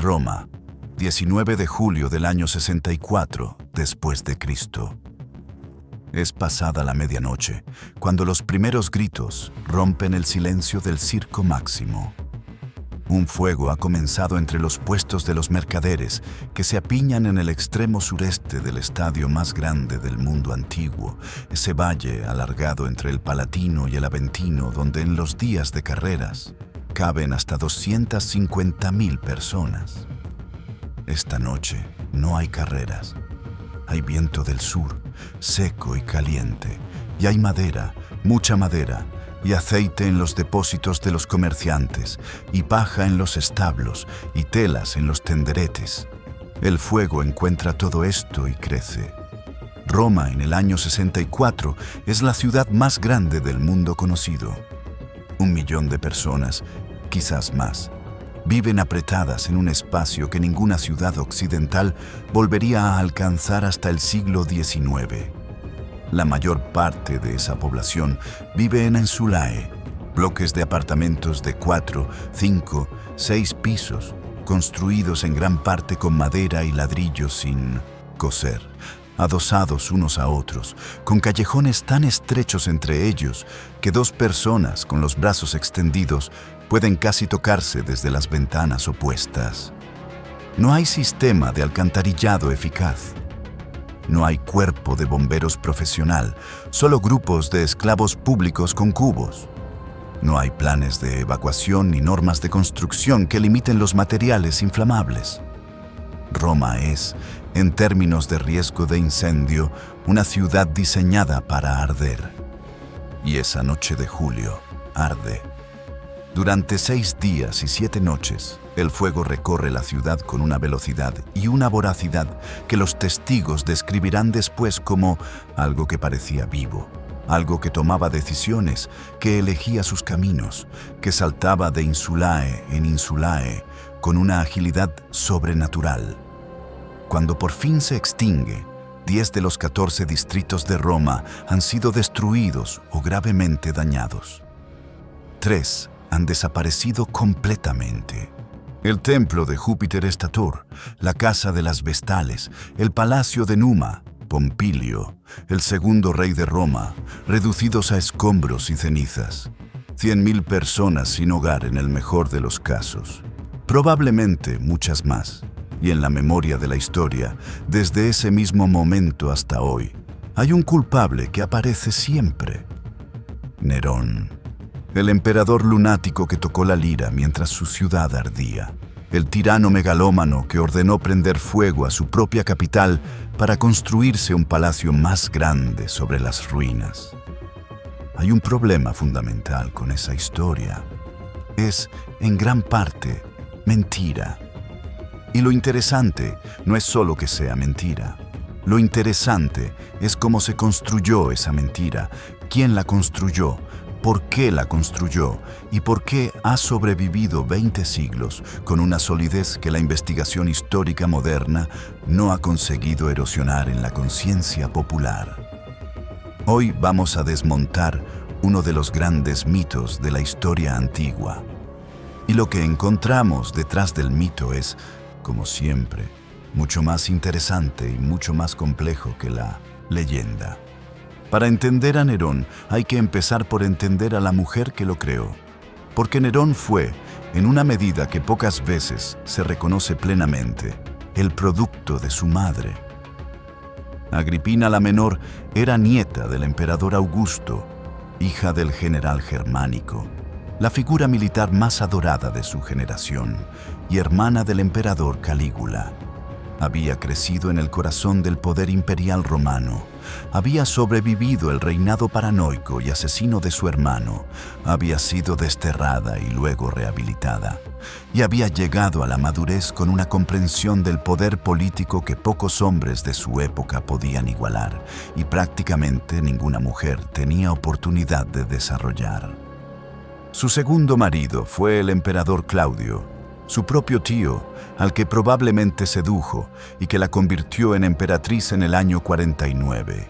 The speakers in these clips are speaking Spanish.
Roma, 19 de julio del año 64 después de Cristo. Es pasada la medianoche, cuando los primeros gritos rompen el silencio del Circo Máximo. Un fuego ha comenzado entre los puestos de los mercaderes que se apiñan en el extremo sureste del estadio más grande del mundo antiguo, ese valle alargado entre el Palatino y el Aventino, donde en los días de carreras caben hasta 250.000 personas. Esta noche no hay carreras. Hay viento del sur, seco y caliente, y hay madera, mucha madera, y aceite en los depósitos de los comerciantes, y paja en los establos, y telas en los tenderetes. El fuego encuentra todo esto y crece. Roma, en el año 64, es la ciudad más grande del mundo conocido. 1 millón de personas, quizás más, viven apretadas en un espacio que ninguna ciudad occidental volvería a alcanzar hasta el siglo XIX. La mayor parte de esa población vive en Insulae, bloques de apartamentos de 4, 5, 6 pisos, construidos en gran parte con madera y ladrillos sin coser, adosados unos a otros, con callejones tan estrechos entre ellos que 2 personas con los brazos extendidos pueden casi tocarse desde las ventanas opuestas. No hay sistema de alcantarillado eficaz. No hay cuerpo de bomberos profesional, solo grupos de esclavos públicos con cubos. No hay planes de evacuación ni normas de construcción que limiten los materiales inflamables. Roma es, en términos de riesgo de incendio, una ciudad diseñada para arder. Y esa noche de julio arde. Durante 6 días y 7 noches, el fuego recorre la ciudad con una velocidad y una voracidad que los testigos describirán después como algo que parecía vivo, algo que tomaba decisiones, que elegía sus caminos, que saltaba de Insulae en Insulae con una agilidad sobrenatural. Cuando por fin se extingue, 10 de los 14 distritos de Roma han sido destruidos o gravemente dañados. 3 han desaparecido completamente. El templo de Júpiter Estator, la casa de las Vestales, el palacio de Numa, Pompilio, el segundo rey de Roma, reducidos a escombros y cenizas. 100.000 personas sin hogar en el mejor de los casos. Probablemente muchas más. Y en la memoria de la historia, desde ese mismo momento hasta hoy, hay un culpable que aparece siempre. Nerón. El emperador lunático que tocó la lira mientras su ciudad ardía. El tirano megalómano que ordenó prender fuego a su propia capital para construirse un palacio más grande sobre las ruinas. Hay un problema fundamental con esa historia. Es, en gran parte, mentira. Y lo interesante no es solo que sea mentira. Lo interesante es cómo se construyó esa mentira, quién la construyó, por qué la construyó y por qué ha sobrevivido 20 siglos con una solidez que la investigación histórica moderna no ha conseguido erosionar en la conciencia popular. Hoy vamos a desmontar uno de los grandes mitos de la historia antigua. Y lo que encontramos detrás del mito es, como siempre, mucho más interesante y mucho más complejo que la leyenda. Para entender a Nerón hay que empezar por entender a la mujer que lo creó, porque Nerón fue, en una medida que pocas veces se reconoce plenamente, el producto de su madre. Agripina la Menor era nieta del emperador Augusto, hija del general germánico, la figura militar más adorada de su generación, y hermana del emperador Calígula. Había crecido en el corazón del poder imperial romano, había sobrevivido el reinado paranoico y asesino de su hermano, había sido desterrada y luego rehabilitada, y había llegado a la madurez con una comprensión del poder político que pocos hombres de su época podían igualar, y prácticamente ninguna mujer tenía oportunidad de desarrollar. Su segundo marido fue el emperador Claudio, su propio tío, al que probablemente sedujo y que la convirtió en emperatriz en el año 49.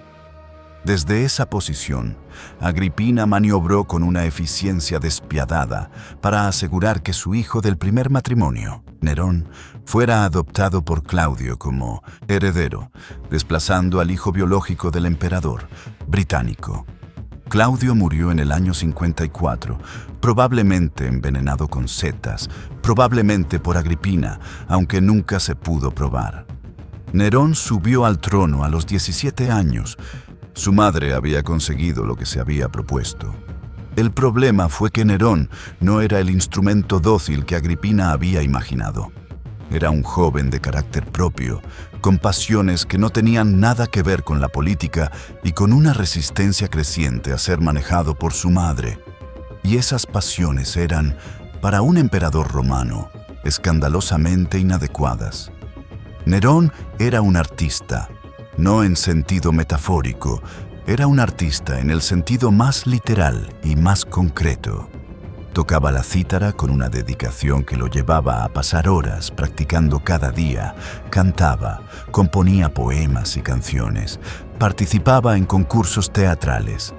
Desde esa posición, Agripina maniobró con una eficiencia despiadada para asegurar que su hijo del primer matrimonio, Nerón, fuera adoptado por Claudio como heredero, desplazando al hijo biológico del emperador británico. Claudio murió en el año 54, probablemente envenenado con setas, probablemente por Agripina, aunque nunca se pudo probar. Nerón subió al trono a los 17 años. Su madre había conseguido lo que se había propuesto. El problema fue que Nerón no era el instrumento dócil que Agripina había imaginado. Era un joven de carácter propio, con pasiones que no tenían nada que ver con la política y con una resistencia creciente a ser manejado por su madre. Y esas pasiones eran, para un emperador romano, escandalosamente inadecuadas. Nerón era un artista, no en sentido metafórico, era un artista en el sentido más literal y más concreto. Tocaba la cítara con una dedicación que lo llevaba a pasar horas practicando cada día, cantaba, componía poemas y canciones, participaba en concursos teatrales.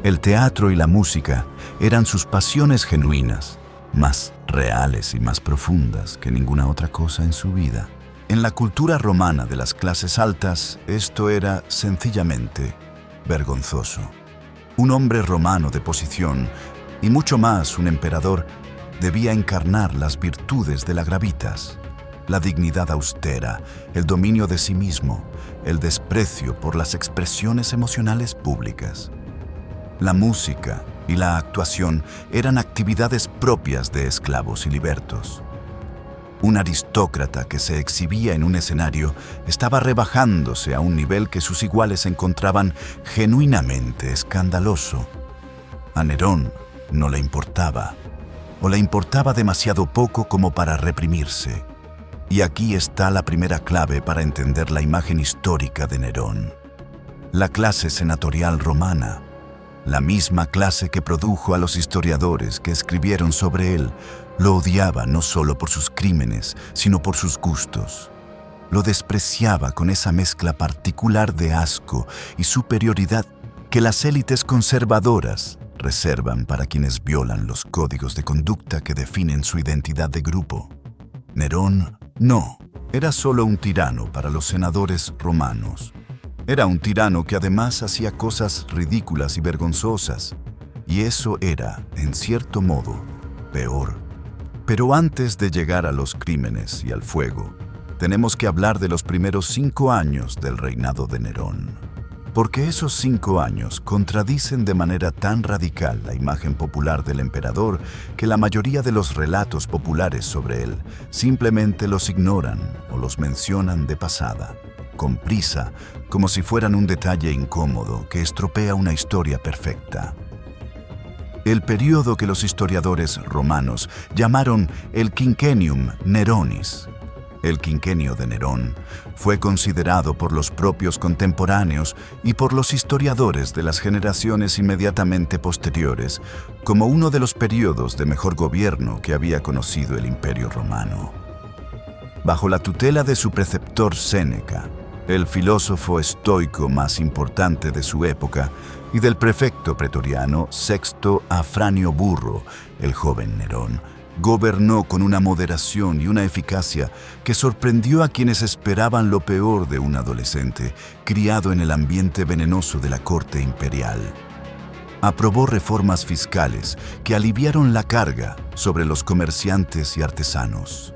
El teatro y la música eran sus pasiones genuinas, más reales y más profundas que ninguna otra cosa en su vida. En la cultura romana de las clases altas, esto era sencillamente vergonzoso. Un hombre romano de posición, y mucho más un emperador, debía encarnar las virtudes de la gravitas, la dignidad austera, el dominio de sí mismo, el desprecio por las expresiones emocionales públicas. La música y la actuación eran actividades propias de esclavos y libertos. Un aristócrata que se exhibía en un escenario estaba rebajándose a un nivel que sus iguales encontraban genuinamente escandaloso. A Nerón no le importaba, o le importaba demasiado poco como para reprimirse. Y aquí está la primera clave para entender la imagen histórica de Nerón. La clase senatorial romana, la misma clase que produjo a los historiadores que escribieron sobre él, lo odiaba no solo por sus crímenes, sino por sus gustos. Lo despreciaba con esa mezcla particular de asco y superioridad que las élites conservadoras reservan para quienes violan los códigos de conducta que definen su identidad de grupo. Nerón no, era solo un tirano para los senadores romanos. Era un tirano que además hacía cosas ridículas y vergonzosas, y eso era, en cierto modo, peor. Pero antes de llegar a los crímenes y al fuego, tenemos que hablar de los primeros 5 años del reinado de Nerón. Porque esos 5 años contradicen de manera tan radical la imagen popular del emperador que la mayoría de los relatos populares sobre él simplemente los ignoran o los mencionan de pasada, con prisa, como si fueran un detalle incómodo que estropea una historia perfecta. El período que los historiadores romanos llamaron el Quinquennium Neronis, el quinquenio de Nerón, fue considerado por los propios contemporáneos y por los historiadores de las generaciones inmediatamente posteriores como uno de los períodos de mejor gobierno que había conocido el Imperio Romano. Bajo la tutela de su preceptor Séneca, el filósofo estoico más importante de su época, y del prefecto pretoriano Sexto Afranio Burro, el joven Nerón, gobernó con una moderación y una eficacia que sorprendió a quienes esperaban lo peor de un adolescente criado en el ambiente venenoso de la corte imperial. Aprobó reformas fiscales que aliviaron la carga sobre los comerciantes y artesanos.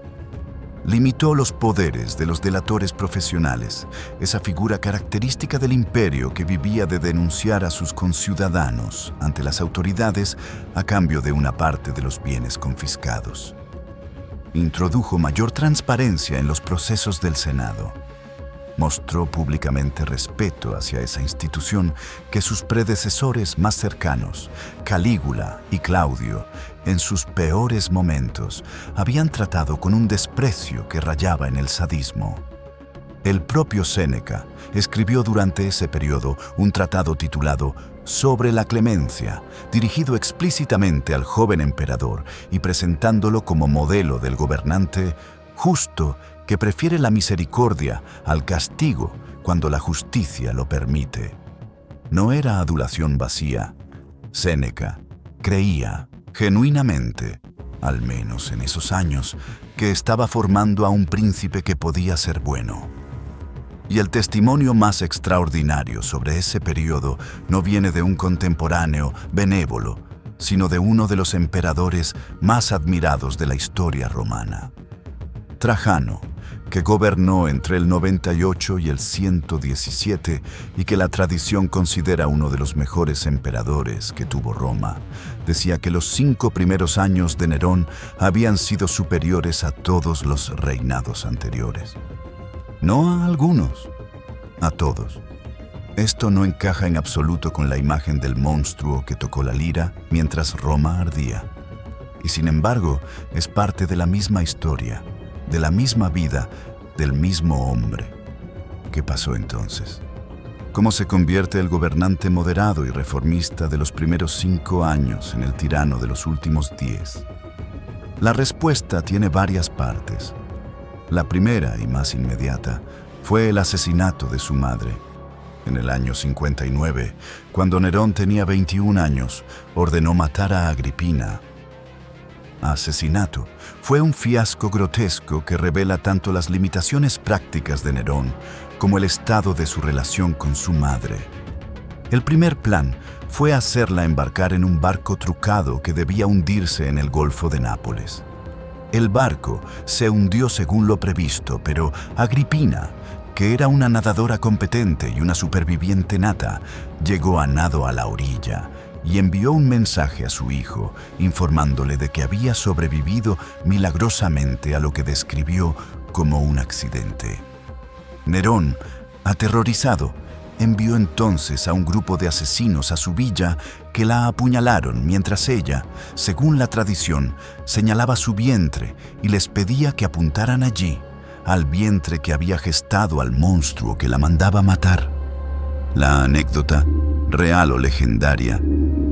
Limitó los poderes de los delatores profesionales, esa figura característica del imperio que vivía de denunciar a sus conciudadanos ante las autoridades a cambio de una parte de los bienes confiscados. Introdujo mayor transparencia en los procesos del Senado. Mostró públicamente respeto hacia esa institución que sus predecesores más cercanos, Calígula y Claudio, en sus peores momentos, habían tratado con un desprecio que rayaba en el sadismo. El propio Séneca escribió durante ese periodo un tratado titulado Sobre la clemencia, dirigido explícitamente al joven emperador y presentándolo como modelo del gobernante justo que prefiere la misericordia al castigo cuando la justicia lo permite. No era adulación vacía. Séneca creía, genuinamente, al menos en esos años, que estaba formando a un príncipe que podía ser bueno. Y el testimonio más extraordinario sobre ese periodo no viene de un contemporáneo benévolo, sino de uno de los emperadores más admirados de la historia romana. Trajano, que gobernó entre el 98 y el 117 y que la tradición considera uno de los mejores emperadores que tuvo Roma, decía que los 5 primeros años de Nerón habían sido superiores a todos los reinados anteriores. No a algunos, a todos. Esto no encaja en absoluto con la imagen del monstruo que tocó la lira mientras Roma ardía. Y sin embargo, es parte de la misma historia, de la misma vida, del mismo hombre. ¿Qué pasó entonces? ¿Cómo se convierte el gobernante moderado y reformista de los primeros 5 años en el tirano de los últimos 10? La respuesta tiene varias partes. La primera y más inmediata fue el asesinato de su madre. En el año 59, cuando Nerón tenía 21 años, ordenó matar a Agripina. Asesinato fue un fiasco grotesco que revela tanto las limitaciones prácticas de Nerón como el estado de su relación con su madre. El primer plan fue hacerla embarcar en un barco trucado que debía hundirse en el Golfo de Nápoles. El barco se hundió según lo previsto, pero Agripina, que era una nadadora competente y una superviviente nata, llegó a nado a la orilla y envió un mensaje a su hijo, informándole de que había sobrevivido milagrosamente a lo que describió como un accidente. Nerón, aterrorizado, envió entonces a un grupo de asesinos a su villa que la apuñalaron mientras ella, según la tradición, señalaba su vientre y les pedía que apuntaran allí, al vientre que había gestado al monstruo que la mandaba matar. La anécdota, real o legendaria,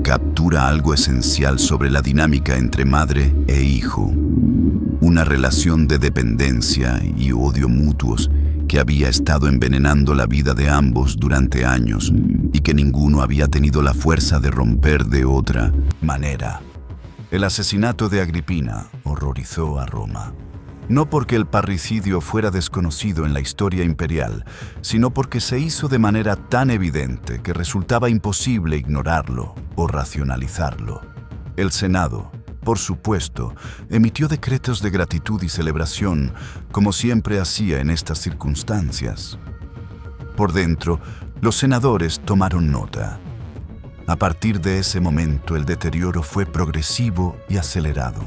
captura algo esencial sobre la dinámica entre madre e hijo, una relación de dependencia y odio mutuos que había estado envenenando la vida de ambos durante años y que ninguno había tenido la fuerza de romper de otra manera. El asesinato de Agripina horrorizó a Roma. No porque el parricidio fuera desconocido en la historia imperial, sino porque se hizo de manera tan evidente que resultaba imposible ignorarlo o racionalizarlo. El Senado, por supuesto, emitió decretos de gratitud y celebración, como siempre hacía en estas circunstancias. Por dentro, los senadores tomaron nota. A partir de ese momento, el deterioro fue progresivo y acelerado.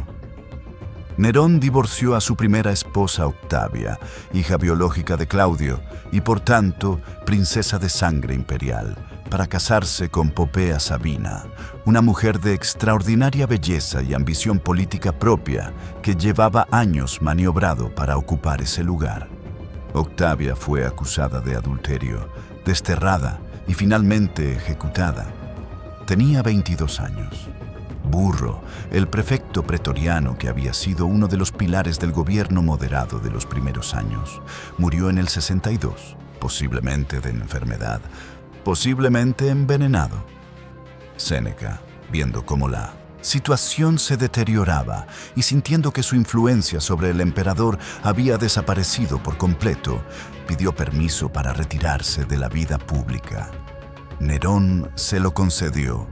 Nerón divorció a su primera esposa Octavia, hija biológica de Claudio, y por tanto, princesa de sangre imperial, para casarse con Popea Sabina, una mujer de extraordinaria belleza y ambición política propia que llevaba años maniobrado para ocupar ese lugar. Octavia fue acusada de adulterio, desterrada y finalmente ejecutada. Tenía 22 años. Burro, el prefecto pretoriano que había sido uno de los pilares del gobierno moderado de los primeros años, murió en el 62, posiblemente de enfermedad, posiblemente envenenado. Séneca, viendo cómo la situación se deterioraba y sintiendo que su influencia sobre el emperador había desaparecido por completo, pidió permiso para retirarse de la vida pública. Nerón se lo concedió.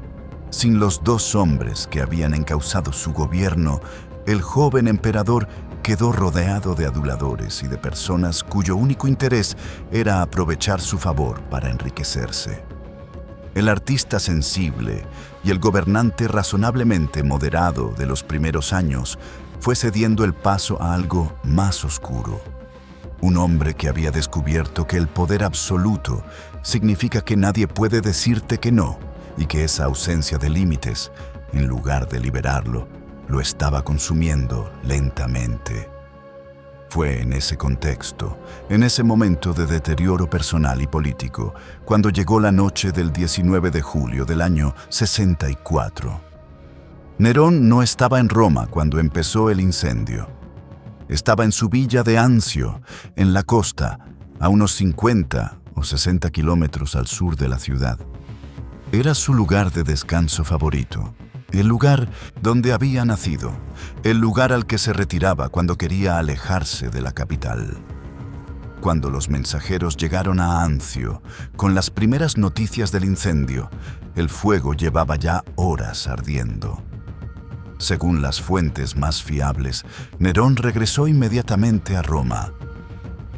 Sin los 2 hombres que habían encauzado su gobierno, el joven emperador quedó rodeado de aduladores y de personas cuyo único interés era aprovechar su favor para enriquecerse. El artista sensible y el gobernante razonablemente moderado de los primeros años fue cediendo el paso a algo más oscuro. Un hombre que había descubierto que el poder absoluto significa que nadie puede decirte que no, y que esa ausencia de límites, en lugar de liberarlo, lo estaba consumiendo lentamente. Fue en ese contexto, en ese momento de deterioro personal y político, cuando llegó la noche del 19 de julio del año 64. Nerón no estaba en Roma cuando empezó el incendio. Estaba en su villa de Anzio, en la costa, a unos 50 o 60 kilómetros al sur de la ciudad. Era su lugar de descanso favorito, el lugar donde había nacido, el lugar al que se retiraba cuando quería alejarse de la capital. Cuando los mensajeros llegaron a Ancio con las primeras noticias del incendio, el fuego llevaba ya horas ardiendo. Según las fuentes más fiables, Nerón regresó inmediatamente a Roma.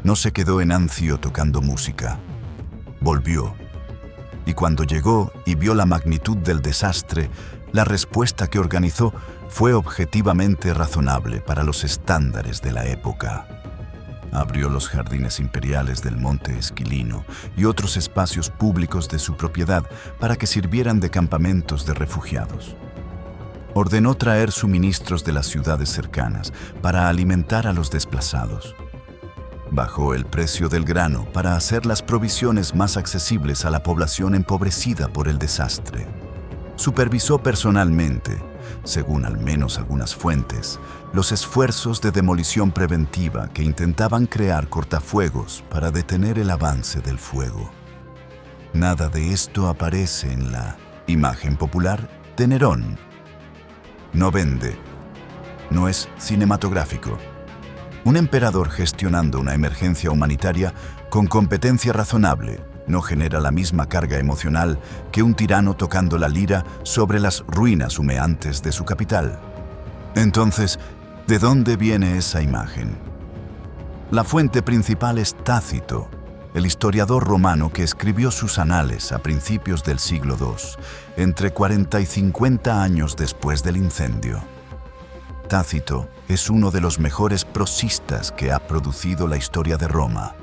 No se quedó en Ancio tocando música. Volvió. Y cuando llegó y vio la magnitud del desastre, la respuesta que organizó fue objetivamente razonable para los estándares de la época. Abrió los jardines imperiales del Monte Esquilino y otros espacios públicos de su propiedad para que sirvieran de campamentos de refugiados. Ordenó traer suministros de las ciudades cercanas para alimentar a los desplazados. Bajó el precio del grano para hacer las provisiones más accesibles a la población empobrecida por el desastre. Supervisó personalmente, según al menos algunas fuentes, los esfuerzos de demolición preventiva que intentaban crear cortafuegos para detener el avance del fuego. Nada de esto aparece en la imagen popular de Nerón. No vende. No es cinematográfico. Un emperador gestionando una emergencia humanitaria con competencia razonable no genera la misma carga emocional que un tirano tocando la lira sobre las ruinas humeantes de su capital. Entonces, ¿de dónde viene esa imagen? La fuente principal es Tácito, el historiador romano que escribió sus anales a principios del siglo II, entre 40 y 50 años después del incendio. Tácito es uno de los mejores prosistas que ha producido la historia de Roma,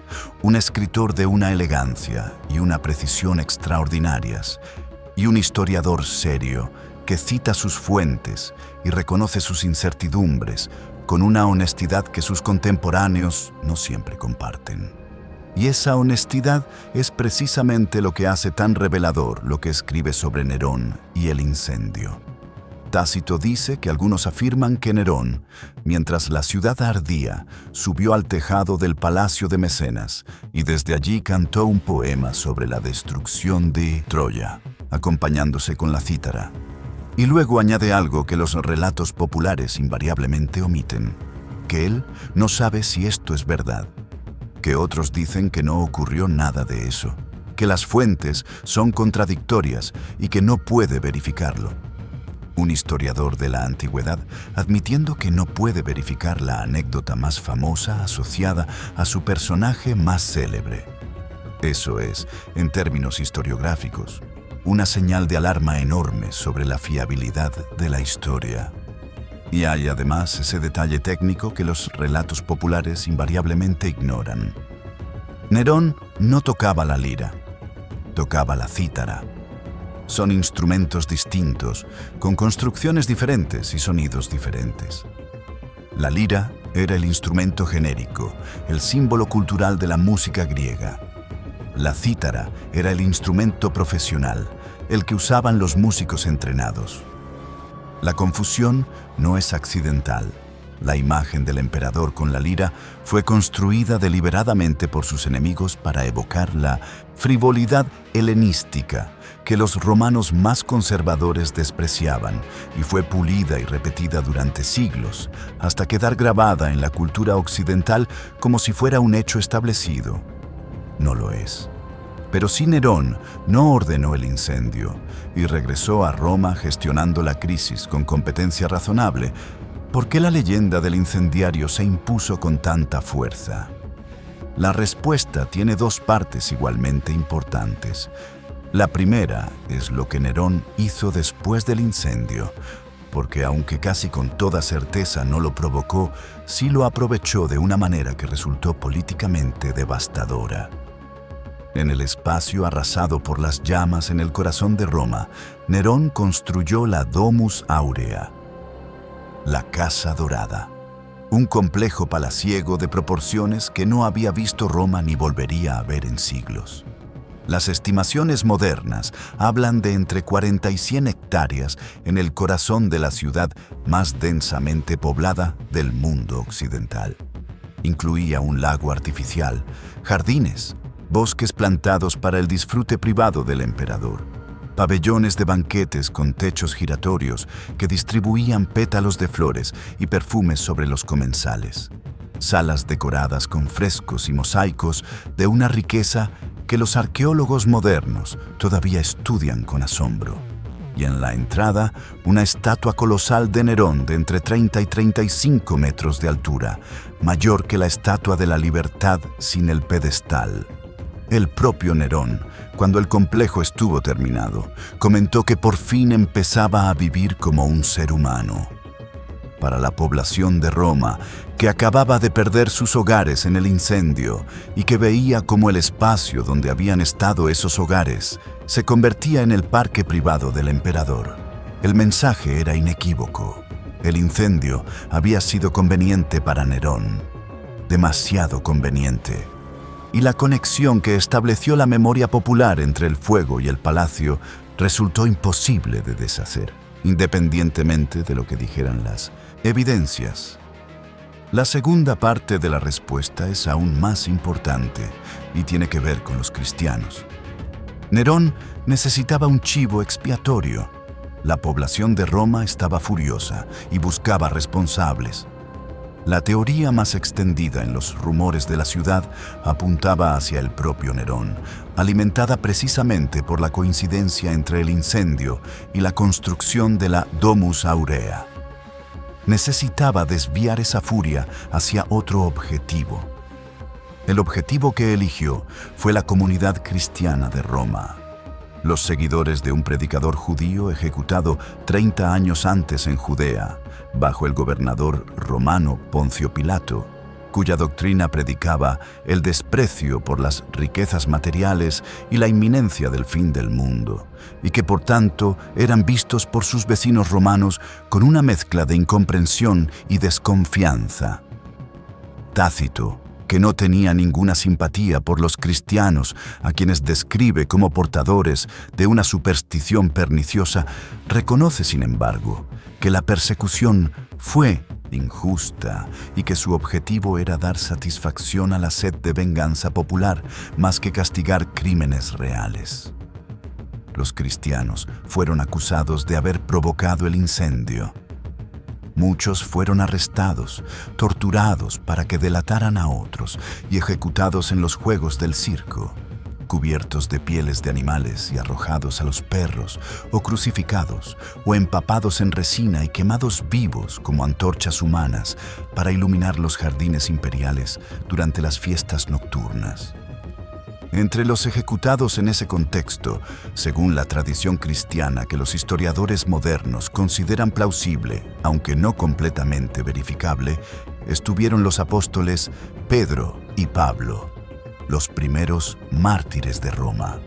un escritor de una elegancia y una precisión extraordinarias, y un historiador serio que cita sus fuentes y reconoce sus incertidumbres con una honestidad que sus contemporáneos no siempre comparten. Y esa honestidad es precisamente lo que hace tan revelador lo que escribe sobre Nerón y el incendio. Tácito dice que algunos afirman que Nerón, mientras la ciudad ardía, subió al tejado del palacio de Mecenas y desde allí cantó un poema sobre la destrucción de Troya, acompañándose con la cítara. Y luego añade algo que los relatos populares invariablemente omiten, que él no sabe si esto es verdad, que otros dicen que no ocurrió nada de eso, que las fuentes son contradictorias y que no puede verificarlo. Un historiador de la antigüedad admitiendo que no puede verificar la anécdota más famosa asociada a su personaje más célebre. Eso es, en términos historiográficos, una señal de alarma enorme sobre la fiabilidad de la historia. Y hay además ese detalle técnico que los relatos populares invariablemente ignoran. Nerón no tocaba la lira, tocaba la cítara. Son instrumentos distintos, con construcciones diferentes y sonidos diferentes. La lira era el instrumento genérico, el símbolo cultural de la música griega. La cítara era el instrumento profesional, el que usaban los músicos entrenados. La confusión no es accidental. La imagen del emperador con la lira fue construida deliberadamente por sus enemigos para evocar la frivolidad helenística que los romanos más conservadores despreciaban y fue pulida y repetida durante siglos hasta quedar grabada en la cultura occidental como si fuera un hecho establecido. No lo es. Pero sí Nerón no ordenó el incendio y regresó a Roma gestionando la crisis con competencia razonable. ¿Por qué la leyenda del incendiario se impuso con tanta fuerza? La respuesta tiene dos partes igualmente importantes. La primera es lo que Nerón hizo después del incendio, porque aunque casi con toda certeza no lo provocó, sí lo aprovechó de una manera que resultó políticamente devastadora. En el espacio arrasado por las llamas en el corazón de Roma, Nerón construyó la Domus Aurea, la Casa Dorada, un complejo palaciego de proporciones que no había visto Roma ni volvería a ver en siglos. Las estimaciones modernas hablan de entre 40 y 100 hectáreas en el corazón de la ciudad más densamente poblada del mundo occidental. Incluía un lago artificial, jardines, bosques plantados para el disfrute privado del emperador. pabellones de banquetes con techos giratorios que distribuían pétalos de flores y perfumes sobre los comensales, salas decoradas con frescos y mosaicos de una riqueza que los arqueólogos modernos todavía estudian con asombro. Y en la entrada, una estatua colosal de Nerón de entre 30 y 35 metros de altura, mayor que la Estatua de la Libertad sin el pedestal. El propio Nerón, cuando el complejo estuvo terminado, comentó que por fin empezaba a vivir como un ser humano. Para la población de Roma, que acababa de perder sus hogares en el incendio y que veía cómo el espacio donde habían estado esos hogares se convertía en el parque privado del emperador, el mensaje era inequívoco. El incendio había sido conveniente para Nerón, demasiado conveniente. Y la conexión que estableció la memoria popular entre el fuego y el palacio resultó imposible de deshacer, independientemente de lo que dijeran las evidencias. La segunda parte de la respuesta es aún más importante y tiene que ver con los cristianos. Nerón necesitaba un chivo expiatorio. La población de Roma estaba furiosa y buscaba responsables. La teoría más extendida en los rumores de la ciudad apuntaba hacia el propio Nerón, alimentada precisamente por la coincidencia entre el incendio y la construcción de la Domus Aurea. Necesitaba desviar esa furia hacia otro objetivo. El objetivo que eligió fue la comunidad cristiana de Roma. Los seguidores de un predicador judío ejecutado 30 años antes en Judea, bajo el gobernador romano Poncio Pilato, cuya doctrina predicaba el desprecio por las riquezas materiales y la inminencia del fin del mundo, y que por tanto eran vistos por sus vecinos romanos con una mezcla de incomprensión y desconfianza. Tácito, que no tenía ninguna simpatía por los cristianos, a quienes describe como portadores de una superstición perniciosa, reconoce, sin embargo, que la persecución fue injusta y que su objetivo era dar satisfacción a la sed de venganza popular más que castigar crímenes reales. Los cristianos fueron acusados de haber provocado el incendio. Muchos fueron arrestados, torturados para que delataran a otros y ejecutados en los juegos del circo, cubiertos de pieles de animales y arrojados a los perros, o crucificados, o empapados en resina y quemados vivos como antorchas humanas para iluminar los jardines imperiales durante las fiestas nocturnas. Entre los ejecutados en ese contexto, según la tradición cristiana que los historiadores modernos consideran plausible, aunque no completamente verificable, estuvieron los apóstoles Pedro y Pablo, los primeros mártires de Roma.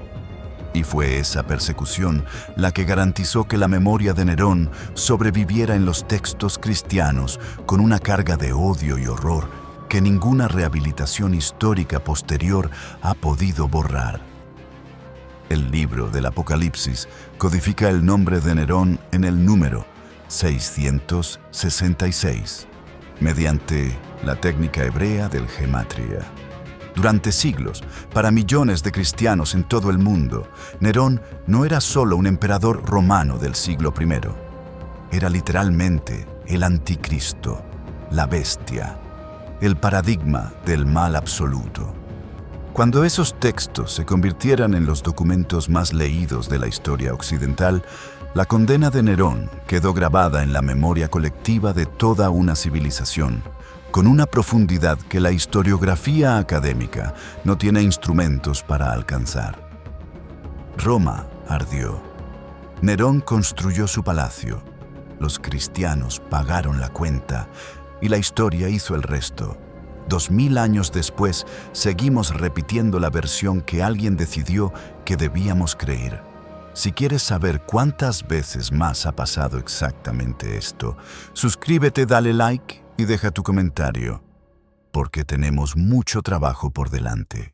Y fue esa persecución la que garantizó que la memoria de Nerón sobreviviera en los textos cristianos con una carga de odio y horror que ninguna rehabilitación histórica posterior ha podido borrar. El libro del Apocalipsis codifica el nombre de Nerón en el número 666, mediante la técnica hebrea del gematria. Durante siglos, para millones de cristianos en todo el mundo, Nerón no era solo un emperador romano del siglo I. Era literalmente el anticristo, la bestia, el paradigma del mal absoluto. Cuando esos textos se convirtieran en los documentos más leídos de la historia occidental, la condena de Nerón quedó grabada en la memoria colectiva de toda una civilización, con una profundidad que la historiografía académica no tiene instrumentos para alcanzar. Roma ardió. Nerón construyó su palacio. Los cristianos pagaron la cuenta y la historia hizo el resto. 2000 años después, seguimos repitiendo la versión que alguien decidió que debíamos creer. Si quieres saber cuántas veces más ha pasado exactamente esto, suscríbete, dale like y deja tu comentario, porque tenemos mucho trabajo por delante.